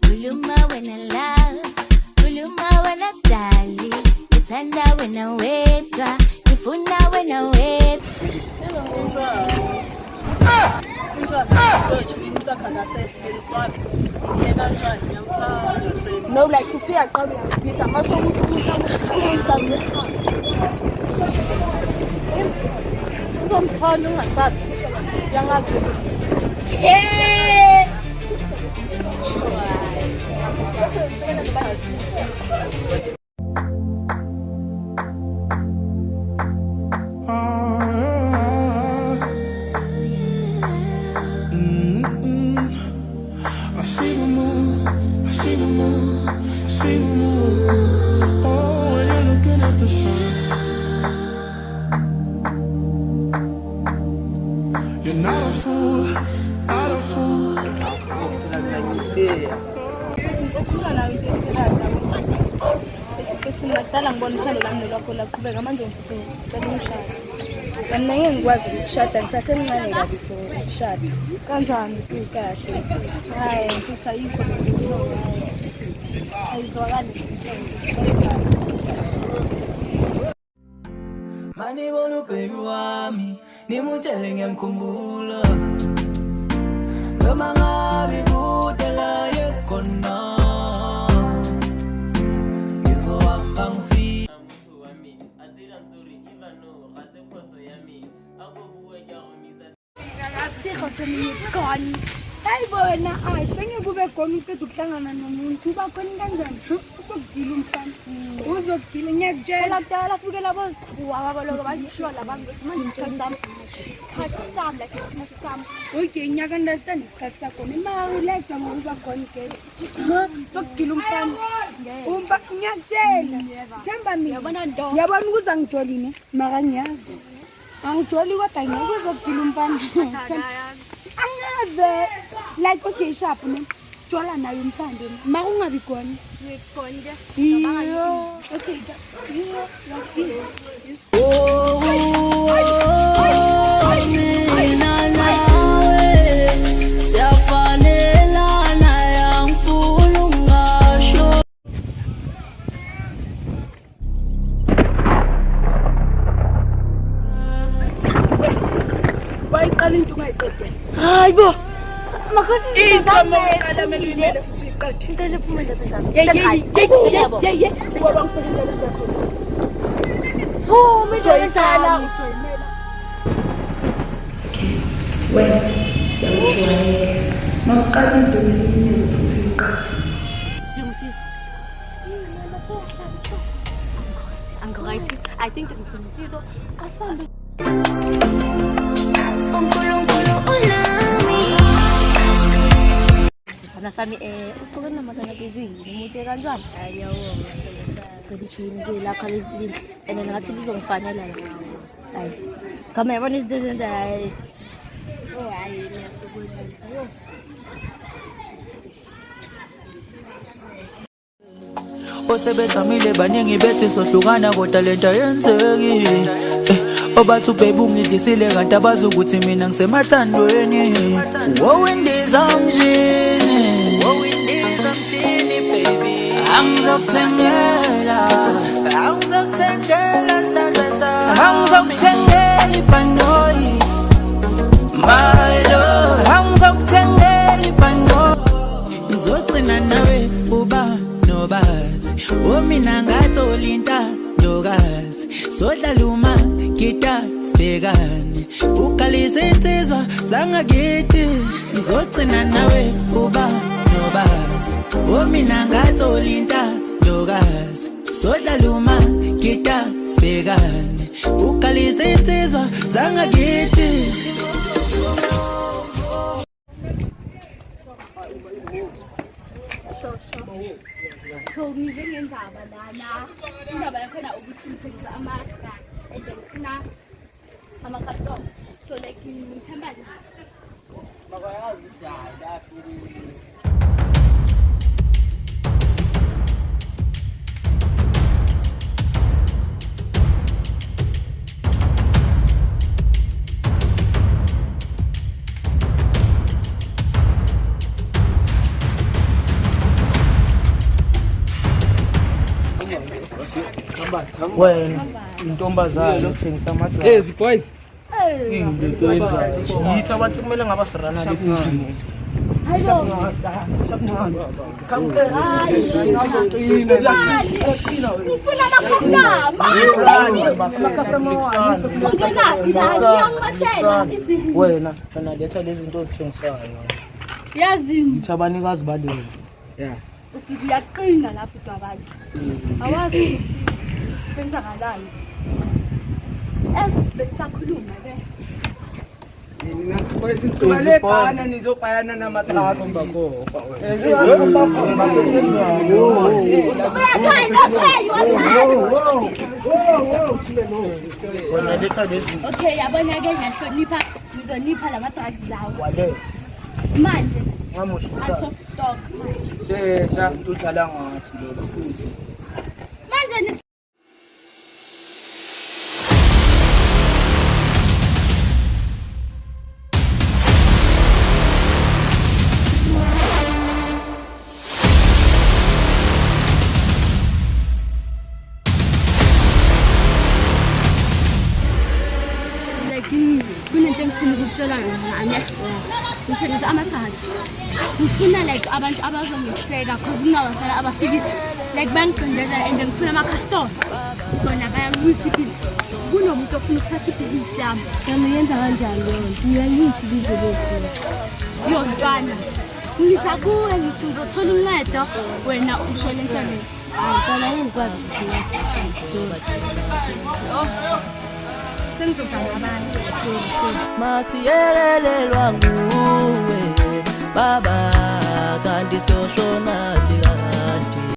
Uluma when I love, uluma when I dali, nithanda wena wedwa, ngifuna wena wedwa. No, like you see, I come here. I'm also You're not a fool, not a fool. Ngadala ngibona uthando lami lwakho laqhubeka manje ngicela umshado. Mina ngeke ngikwazi ukushada ngisasemncane kabi for ukushada. Kanjani kahle? Hayi, mfuthu ayikho so ayizwakali Mani bonu baby wami nimutshele ngiyamkhumbula noma ngabe kude la yekhona ngizohamba ngifike wami asila msuri even no asekhoso yami akubuwe kyamisa Sikho semigoni. Ayibona sengekube khona uqeda ukuhlangana nomuntu uba khona kanjani uzokudila umfana uzokudila ngiyakutshela kudala fuke labo zikhwa abaloko bashiwa labantu manje isikhathi sami like isikhathi sami okay nyaka understand isikhathi sakho ima relax ngokuba khona gate uzokudila umfana umba ngiyakutshela themba mina yabona ukuthi angijolini mara ngiyazi angijoli kodwa ngeke uzokudila umfana angaze like okay sharp ne jola nayo umthando mara ungabi khona iyo okay iyo Mina nawe siyafanelana yangifuna ungasho. bayiqala into ungayiqedela hayibo makhosi Igama uqala meluyimele futhi iqede. ngicela uphumele phezulu Ye ngoba ngisebenza zakho phuma izoletshala. Wena yawujwayele mawuqala into meluyimele futhi uyiqede. angirayithi I think ngidinga usizo asambe uNkulunkulu unami. sana sami uqoke namazana bezini umuntu kanjani ayawona ngicela ichini ke lapha lezindlu and ngathi bizongifanela la hayi kama yabona izinto zenza hayi hayi niyasukuzisa yo osebethamile baningi bethi sohlukana kodwa lento yenzeki obathu baby ungidlisile kanti abazi ukuthi mina ngisemathandweni wowindiza mshini baby angizokutengela sandla sami angizokutengela ibhanoyi my love angizokutengela ibhanoyi ngizogcina nawe uba nobazi omina ngatholinta ndokazi sodlaluma gita sibhekane uqalise insizwa zangakithi ngizogcina nawe uba nobazi omina ngatholinta ndokazi sodlaluma gita sibhekane uqalise insizwa zangakithi so ngizengendaba lana indaba yakhona ukuthi ngithengisa ama-drugs and then ngifuna ama-custom so like ngithemba makayazi siyayi laphi wena intombazane uthengisa amadrug. Hey boys. Into yenzayo. Yithi abantu kumele ngabasirana lebhizinisi. Wena sana letha lezi zinto ozithengisayo. Yazini. Yithi abanikazi baleni. Yeah. Uthi uyaqina lapho abantu. Awazi ukuthi kwenzakalani. Besisakhuluma ke. Nasibalekana nizopayana namathathu mbako. Okay, yabona ke ngizonipha lama-drugs lawo. Manje out of stock manje. Shesha udlala ngathi lo futhi. Manje kunento engifuna ukukutshela yona ngithengisa amadrugs. Ngifuna like abantu abazongiseka cause kungabahlala abafiki like bangicindezela and ngifuna ama-customer bona bayangiyisa ibhizinisi. Kunomuntu ofuna ukuthatha ibhizinisi yami. Ngiyenza kanjani leyo nto? Uyayisa ibizo lethu. Yontwana ngithi kuwe ngithi ngizothola uncedo wena ushole entshoneni. Ngicela ungikwazi masiyelelelwa nguwe baba kanti sohlo